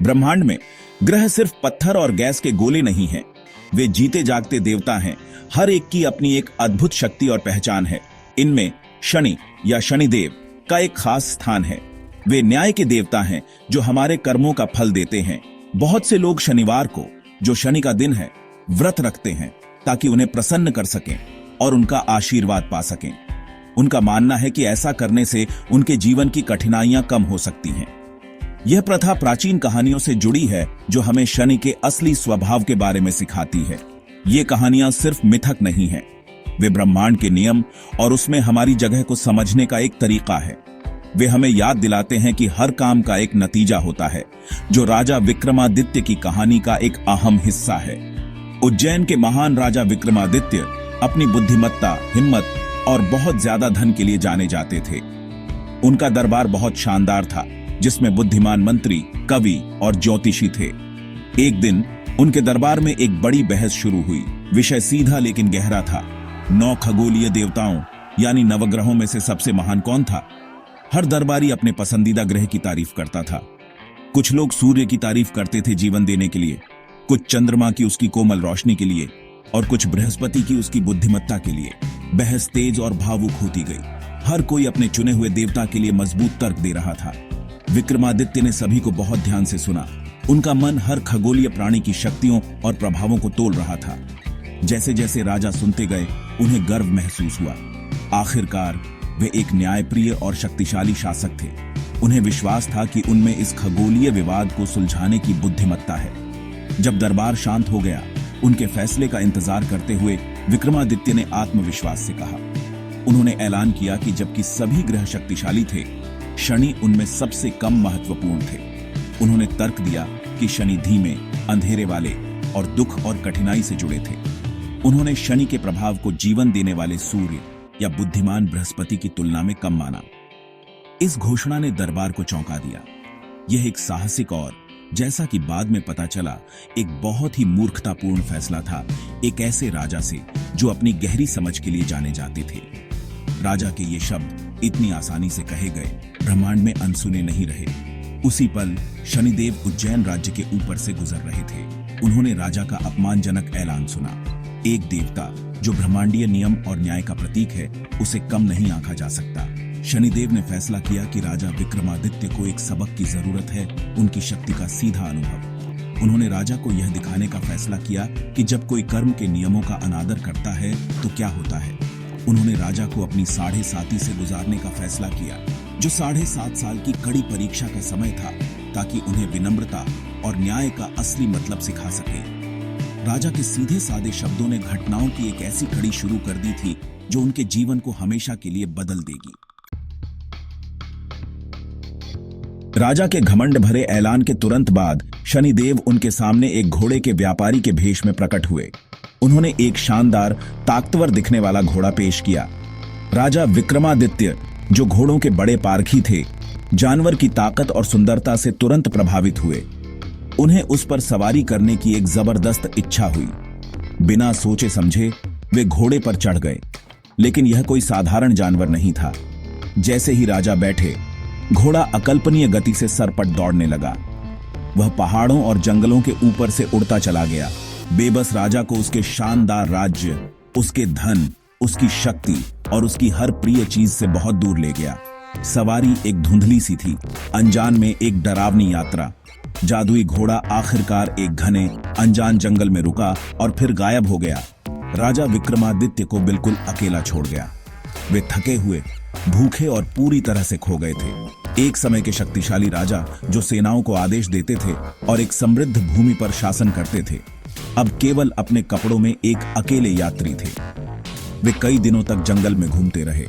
ब्रह्मांड में ग्रह सिर्फ पत्थर और गैस के गोले नहीं हैं, वे जीते जागते देवता हैं। हर एक की अपनी एक अद्भुत शक्ति और पहचान है। इनमें शनि या शनिदेव का एक खास स्थान है। वे न्याय के देवता हैं जो हमारे कर्मों का फल देते हैं। बहुत से लोग शनिवार को, जो शनि का दिन है, व्रत रखते हैं ताकि उन्हें प्रसन्न कर सकें और उनका आशीर्वाद पा सकें। उनका मानना है कि ऐसा करने से उनके जीवन की कठिनाइयां कम हो सकती हैं। यह प्रथा प्राचीन कहानियों से जुड़ी है जो हमें शनि के असली स्वभाव के बारे में सिखाती है। ये कहानियां सिर्फ मिथक नहीं हैं, वे ब्रह्मांड के नियम और उसमें हमारी जगह को समझने का एक तरीका है। वे हमें याद दिलाते हैं कि हर काम का एक नतीजा होता है, जो राजा विक्रमादित्य की कहानी का एक अहम हिस्सा है। उज्जैन के महान राजा विक्रमादित्य अपनी बुद्धिमत्ता, हिम्मत और बहुत ज्यादा धन के लिए जाने जाते थे। उनका दरबार बहुत शानदार था, जिसमें बुद्धिमान मंत्री, कवि और ज्योतिषी थे। एक दिन उनके दरबार में एक बड़ी बहस शुरू हुई। विषय सीधा लेकिन गहरा था। 9 खगोलीय देवताओं यानी नवग्रहों में से सबसे महान कौन था? हर दरबारी अपने पसंदीदा ग्रह की तारीफ करता था। कुछ लोग सूर्य की तारीफ करते थे जीवन देने के लिए, कुछ चंद्रमा की उसकी कोमल रोशनी के लिए, और कुछ बृहस्पति की उसकी बुद्धिमत्ता के लिए। बहस तेज और भावुक होती गई। हर कोई अपने चुने हुए देवता के लिए मजबूत तर्क दे रहा था। विक्रमादित्य ने सभी को बहुत ध्यान से सुना। उनका मन हर खगोलीय प्राणी की शक्तियों और प्रभावों को तोल रहा था। जैसे जैसे राजा सुनते गए, उन्हें गर्व महसूस हुआ। आखिरकार वे एक न्यायप्रिय और शक्तिशाली शासक थे। उन्हें विश्वास था कि उनमें इस खगोलीय विवाद को सुलझाने की बुद्धिमत्ता है। जब दरबार शांत हो गया, उनके फैसले का इंतजार करते हुए विक्रमादित्य ने आत्मविश्वास से कहा। उन्होंने ऐलान किया कि जबकि सभी ग्रह शक्तिशाली थे, शनि उनमें सबसे कम महत्वपूर्ण थे। उन्होंने तर्क दिया कि शनि धीमे, अंधेरे वाले और दुख और कठिनाई से जुड़े थे। उन्होंने शनि के प्रभाव को जीवन देने वाले सूर्य या बुद्धिमान बृहस्पति की तुलना में कम माना। इस घोषणा ने दरबार को चौंका दिया। यह एक साहसिक और, जैसा कि बाद में पता चला, एक बहुत ही मूर्खतापूर्ण फैसला था, एक ऐसे राजा से जो अपनी गहरी समझ के लिए जाने जाते थे। राजा के ये शब्द इतनी आसानी से कहे गए, ब्रह्मांड में अनसुने नहीं रहे। उसी पल शनिदेव उज्जैन राज्य के ऊपर से गुजर रहे थे। उन्होंने राजा का अपमानजनक ऐलान सुना। एक देवता जो ब्रह्मांडीय नियम और न्याय का प्रतीक है, उसे कम नहीं आंका जा सकता। शनिदेव ने फैसला किया कि राजा विक्रमादित्य को एक सबक की जरूरत है, उनकी शक्ति का सीधा अनुभव। उन्होंने राजा को यह दिखाने का फैसला किया कि जब कोई कर्म के नियमों का अनादर करता है तो क्या होता है। उन्होंने राजा को अपनी 7.5 से गुजारने का फैसला किया, जो 7.5 साल की कड़ी परीक्षा का समय था, ताकि उन्हें विनम्रता और न्याय का असली मतलब सिखा सके। राजा के सीधे सादे शब्दों ने घटनाओं की एक ऐसी कड़ी शुरू कर दी थी जो उनके जीवन को हमेशा के लिए बदल देगी। राजा के घमंड भरे ऐलान के तुरंत बाद शनिदेव उनके सामने एक घोड़े के व्यापारी के भेष में प्रकट हुए। उन्होंने एक शानदार, ताकतवर दिखने वाला घोड़ा पेश किया। राजा विक्रमादित्य, जो घोड़ों के बड़े पारखी थे, जानवर की ताकत और सुंदरता से तुरंत प्रभावित हुए। उन्हें उस पर सवारी करने की एक जबरदस्त इच्छा हुई। बिना सोचे समझे वे घोड़े पर चढ़ गए, लेकिन यह कोई साधारण जानवर नहीं था। जैसे ही राजा बैठे, घोड़ा अकल्पनीय गति से सरपट दौड़ने लगा। वह पहाड़ों और जंगलों के ऊपर से उड़ता चला गया, बेबस राजा को उसके शानदार राज्य, उसके धन, उसकी शक्ति और उसकी हर प्रिय चीज से बहुत दूर ले गया। सवारी एक धुंधली सी थी, अनजान में एक डरावनी यात्रा। जादुई घोड़ा आखिरकार एक घने, अनजान जंगल में रुका और फिर गायब हो गया। राजा विक्रमादित्य को बिल्कुल अकेला छोड़ गया। वे थके हुए, भूखे और पूरी तरह से खो गए थे। एक समय के शक्तिशाली राजा जो सेनाओं को आदेश देते थे और एक समृद्ध भूमि पर शासन करते थे, अब केवल अपने कपड़ों में एक अकेले यात्री थे। वे कई दिनों तक जंगल में घूमते रहे,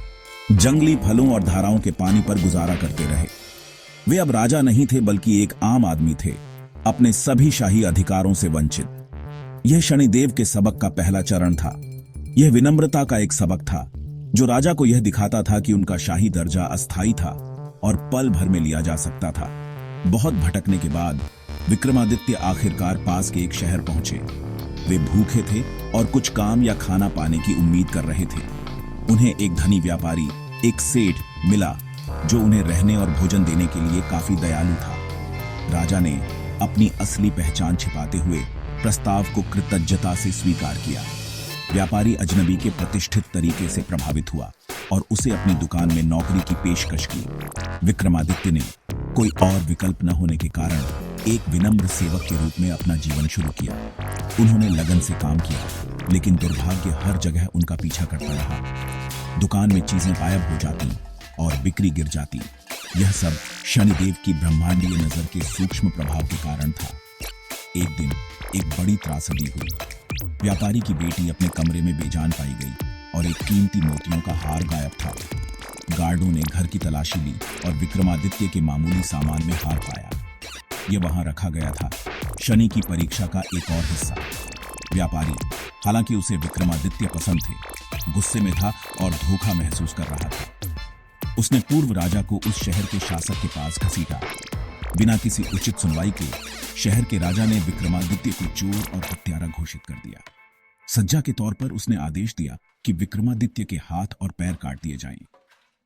जंगली फलों और धाराओं के पानी पर गुजारा करते रहे। वे अब राजा नहीं थे, बल्कि एक आम आदमी थे, अपने सभी शाही अधिकारों से वंचित। यह शनिदेव के सबक का पहला चरण था। यह विनम्रता का एक सबक था, जो राजा को यह दिखाता था कि उनका शाही दर्जा अस्थायी था और पल भर में लिया जा सकता था। बहुत भटकने के बाद विक्रमादित्य आखिरकार पास के एक शहर पहुंचे। वे भूखे थे और कुछ काम या खाना पाने की उम्मीद कर रहे थे। उन्हें एक धनी व्यापारी, एक सेठ मिला, जो उन्हें रहने और भोजन देने के लिए काफी दयालु था। राजा ने अपनी असली पहचान छिपाते हुए प्रस्ताव को कृतज्ञता से स्वीकार किया। व्यापारी अजनबी के प्रतिष्ठित तरीके से प्रभावित हुआ और उसे अपनी दुकान में नौकरी की पेशकश की। विक्रमादित्य ने कोई और विकल्प न होने के कारण एक विनम्र सेवक के रूप में अपना जीवन शुरू किया। उन्होंने लगन से काम किया, लेकिन दुर्भाग्य हर जगह उनका पीछा करता रहा। दुकान में चीजें गायब हो जाती और बिक्री गिर जाती। यह सब शनिदेव की ब्रह्मांडीय नजर के सूक्ष्म प्रभाव के कारण था। एक दिन एक बड़ी त्रासदी हुई। व्यापारी की बेटी अपने कमरे में बेजान पाई गई और एक कीमती मोतियों का हार गायब था। गार्डों ने घर की तलाशी ली और विक्रमादित्य के मामूली सामान में हार पाया। यह वहां रखा गया था, शनि की परीक्षा का एक और हिस्सा। व्यापारी, हालांकि उसे विक्रमादित्य पसंद थे, गुस्से में था और धोखा महसूस कर रहा था। उसने पूर्व राजा को उस शहर के शासक के पास घसीटा। बिना किसी उचित सुनवाई के शहर के राजा ने विक्रमादित्य को चोर और हत्यारा घोषित कर दिया। सज्जा के तौर पर उसने आदेश दिया कि विक्रमादित्य के हाथ और पैर काट दिए जाएं।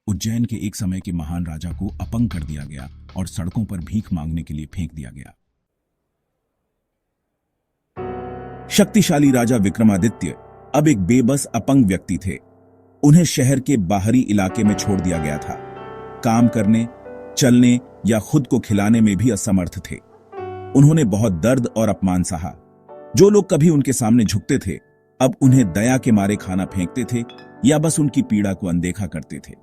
उज्जैन के एक समय के महान राजा को अपंग कर दिया गया और सड़कों पर भीख मांगने के लिए फेंक दिया गया। शक्तिशाली राजा विक्रमादित्य अब एक बेबस अपंग व्यक्ति थे। उन्हें शहर के बाहरी इलाके में छोड़ दिया गया था। काम करने, चलने या खुद को खिलाने में भी असमर्थ थे। उन्होंने बहुत दर्द और अपमान सहा। जो लोग कभी उनके सामने झुकते थे, अब उन्हें दया के मारे खाना फेंकते थे या बस उनकी पीड़ा को अनदेखा करते थे।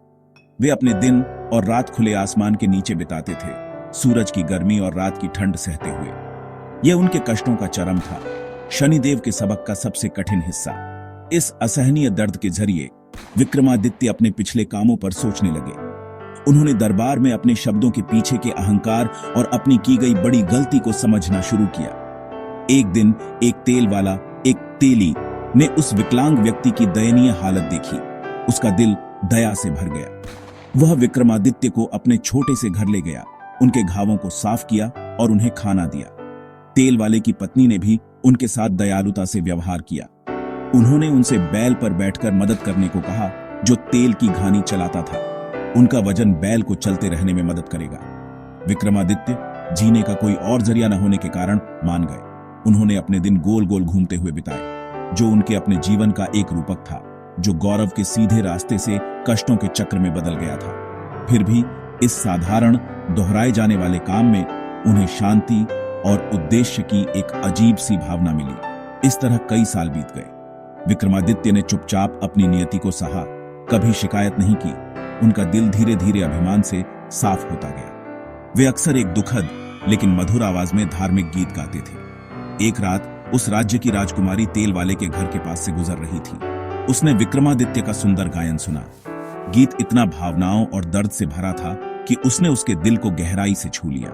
वे अपने दिन और रात खुले आसमान के नीचे बिताते थे, सूरज की गर्मी और रात की ठंड सहते हुए। यह उनके कष्टों का चरम था, शनिदेव के सबक का सबसे कठिन हिस्सा। इस असहनीय दर्द के जरिए विक्रमादित्य अपने पिछले कामों पर सोचने लगे। उन्होंने दरबार में अपने शब्दों के पीछे के अहंकार और अपनी की गई बड़ी गलती को समझना शुरू किया। एक दिन एक तेल वाला, एक तेली ने उस विकलांग व्यक्ति की दयनीय हालत देखी। उसका दिल दया से भर गया। वह विक्रमादित्य को अपने छोटे से घर ले गया, उनके घावों को साफ किया और उन्हें खाना दिया। तेल वाले की पत्नी ने भी उनके साथ दयालुता से व्यवहार किया। उन्होंने उनसे बैल पर बैठकर मदद करने को कहा, जो तेल की घानी चलाता था। उनका वजन बैल को चलते रहने में मदद करेगा। विक्रमादित्य जीने का कोई और जरिया न होने के कारण मान गए। उन्होंने अपने दिन गोल गोल घूमते हुए बिताए, जो उनके अपने जीवन का एक रूपक था, जो गौरव के सीधे रास्ते से कष्टों के चक्र में बदल गया था। फिर भी इस साधारण दोहराए जाने वाले काम में उन्हें शांति और उद्देश्य की एक अजीब सी भावना मिली। इस तरह कई साल बीत गए। विक्रमादित्य ने चुपचाप अपनी नियति को सहा, कभी शिकायत नहीं की। उनका दिल धीरे धीरे अभिमान से साफ होता गया। वे अक्सर एक दुखद लेकिन मधुर आवाज में धार्मिक गीत गाते थे। एक रात उस राज्य की राजकुमारी तेल वाले के घर के पास से गुजर रही थी। उसने विक्रमादित्य का सुंदर गायन सुना। गीत इतना भावनाओं और दर्द से भरा था कि उसने उसके दिल को गहराई से छू लिया।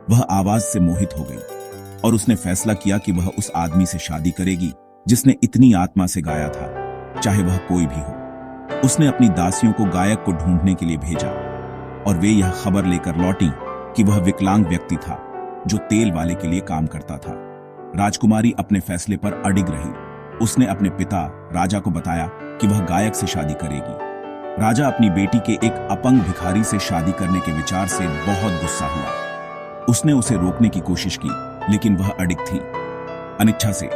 वह आवाज से मोहित हो गई और उसने फैसला किया कि वह उस आदमी से शादी करेगी जिसने इतनी आत्मा से गाया था, चाहे वह कोई भी हो। उसने अपनी दासियों को गायक को ढूंढने के लिए भेजा और वे यह खबर लेकर लौटी कि वह विकलांग व्यक्ति था जो तेल वाले के लिए काम करता था। राजकुमारी अपने फैसले पर अडिग रही। उसने अपने पिता राजा को बताया कि वह गायक से शादी करेगी। राजा अपनी बेटी के एक अपंग भिखारी से शादी करने के विचार से बहुत गुस्सा हुआ। उसने उसे रोकने की कोशिश की, लेकिन वह अडिग थी। अनिच्छा से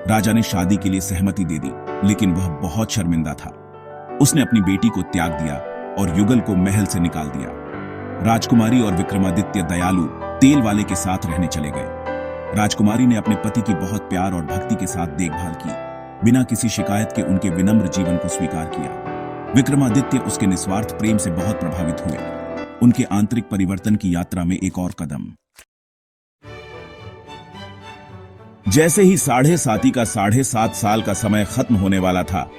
राजा ने शादी के लिए सहमति दे दी, लेकिन वह बहुत शर्मिंदा था। उसने अपनी बेटी को त्याग दिया और युगल को महल से निकाल दिया। राजकुमारी और विक्रमादित्य दयालु तेल वाले के साथ रहने चले गए। राजकुमारी ने अपने पति की बहुत प्यार और भक्ति के साथ देखभाल की। बिना किसी शिकायत के उनके विनम्र जीवन को स्वीकार किया। विक्रमादित्य उसके निस्वार्थ प्रेम से बहुत प्रभावित हुए। उनके आंतरिक परिवर्तन की यात्रा में एक और कदम। जैसे ही 7.5 का 7.5 साल का समय खत्म होने वाला था,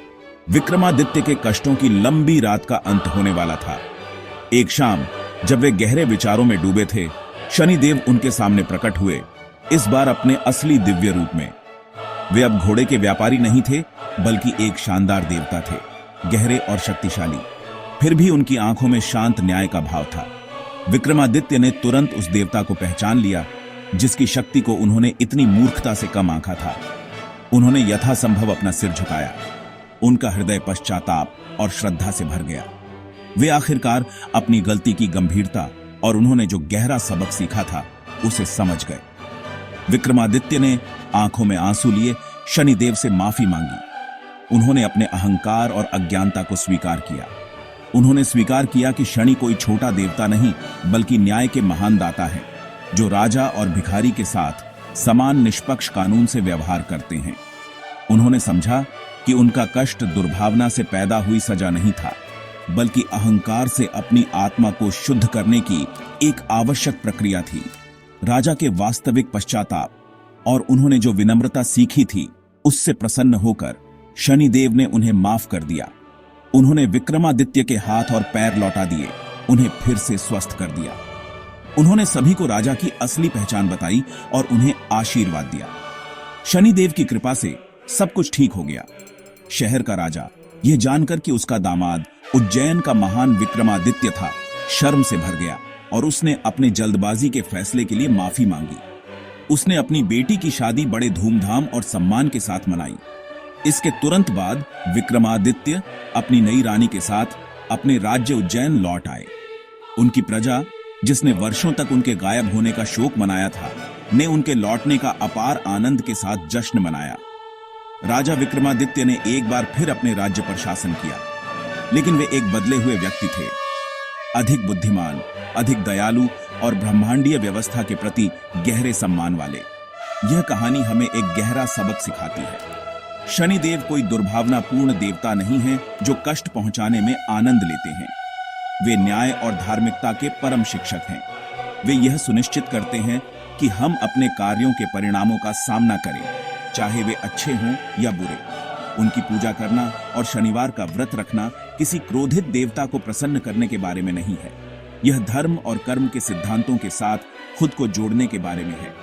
विक्रमादित्य के कष्टों की लंबी रात का अंत होने वाला था। एक शाम जब वे गहरे विचारों में डूबे थे, शनिदेव उनके सामने प्रकट हुए, इस बार अपने असली दिव्य रूप में। वे अब घोड़े के व्यापारी नहीं थे, बल्कि एक शानदार देवता थे, गहरे और शक्तिशाली। फिर भी उनकी आंखों में शांत न्याय का भाव था। विक्रमादित्य ने तुरंत उस देवता को पहचान लिया, जिसकी शक्ति को उन्होंने इतनी मूर्खता से कम आंका था। उन्होंने यथासंभव अपना सिर झुकाया। उनका हृदय पश्चाताप और श्रद्धा से भर गया। वे आखिरकार अपनी गलती की गंभीरता और उन्होंने जो गहरा सबक सीखा था, उसे समझ गए। विक्रमादित्य ने आंखों में आंसू लिए शनिदेव से माफी मांगी। उन्होंने अपने अहंकार और अज्ञानता को स्वीकार किया। उन्होंने स्वीकार किया कि शनि कोई छोटा देवता नहीं बल्कि न्याय के महान दाता है, जो राजा और भिखारी के साथ समान निष्पक्ष कानून से व्यवहार करते हैं। उन्होंने समझा कि उनका कष्ट दुर्भावना से पैदा हुई सजा नहीं था, बल्कि अहंकार से अपनी आत्मा को शुद्ध करने की एक आवश्यक प्रक्रिया थी। राजा के वास्तविक पश्चाताप और उन्होंने जो विनम्रता सीखी थी, उससे प्रसन्न होकर शनिदेव ने उन्हें माफ कर दिया। उन्होंने विक्रमादित्य के हाथ और पैर लौटा दिए, उन्हें फिर से स्वस्थ कर दिया। उन्होंने सभी को राजा की असली पहचान बताई और उन्हें आशीर्वाद दिया। शनिदेव की कृपा से सब कुछ ठीक हो गया। शहर का राजा यह जानकर कि उसका दामाद उज्जैन का महान विक्रमादित्य था, शर्म से भर गया और उसने अपने जल्दबाजी के फैसले के लिए माफी मांगी। उसने अपनी बेटी की शादी बड़े धूमधाम और सम्मान के साथ मनाई। इसके तुरंत बाद विक्रमादित्य अपनी नई रानी के साथ अपने राज्य उज्जैन लौट आए। उनकी प्रजा, जिसने वर्षों तक उनके गायब होने का शोक मनाया था, ने उनके लौटने का अपार आनंद के साथ जश्न मनाया। राजा विक्रमादित्य ने एक बार फिर अपने राज्य पर शासन किया, लेकिन वे एक बदले हुए व्यक्ति थे, अधिक बुद्धिमान, अधिक दयालु और ब्रह्मांडीय व्यवस्था के प्रति गहरे सम्मान वाले। यह कहानी हमें एक गहरा सबक सिखाती है। शनिदेव कोई दुर्भावनापूर्ण देवता नहीं है जो कष्ट पहुंचाने में आनंद लेते हैं। वे न्याय और धार्मिकता के परम शिक्षक हैं। वे यह सुनिश्चित करते हैं कि हम अपने कार्यों के परिणामों का सामना करें, चाहे वे अच्छे हों या बुरे। उनकी पूजा करना और शनिवार का व्रत रखना किसी क्रोधित देवता को प्रसन्न करने के बारे में नहीं है। यह धर्म और कर्म के सिद्धांतों के साथ खुद को जोड़ने के बारे में है।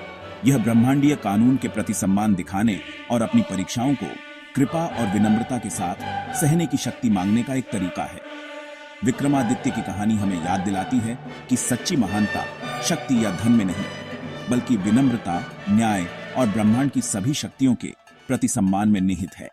यह ब्रह्मांडीय कानून के प्रति सम्मान दिखाने और अपनी परीक्षाओं को कृपा और विनम्रता के साथ सहने की शक्ति मांगने का एक तरीका है। विक्रमादित्य की कहानी हमें याद दिलाती है कि सच्ची महानता शक्ति या धन में नहीं, बल्कि विनम्रता, न्याय और ब्रह्मांड की सभी शक्तियों के प्रति सम्मान में निहित है।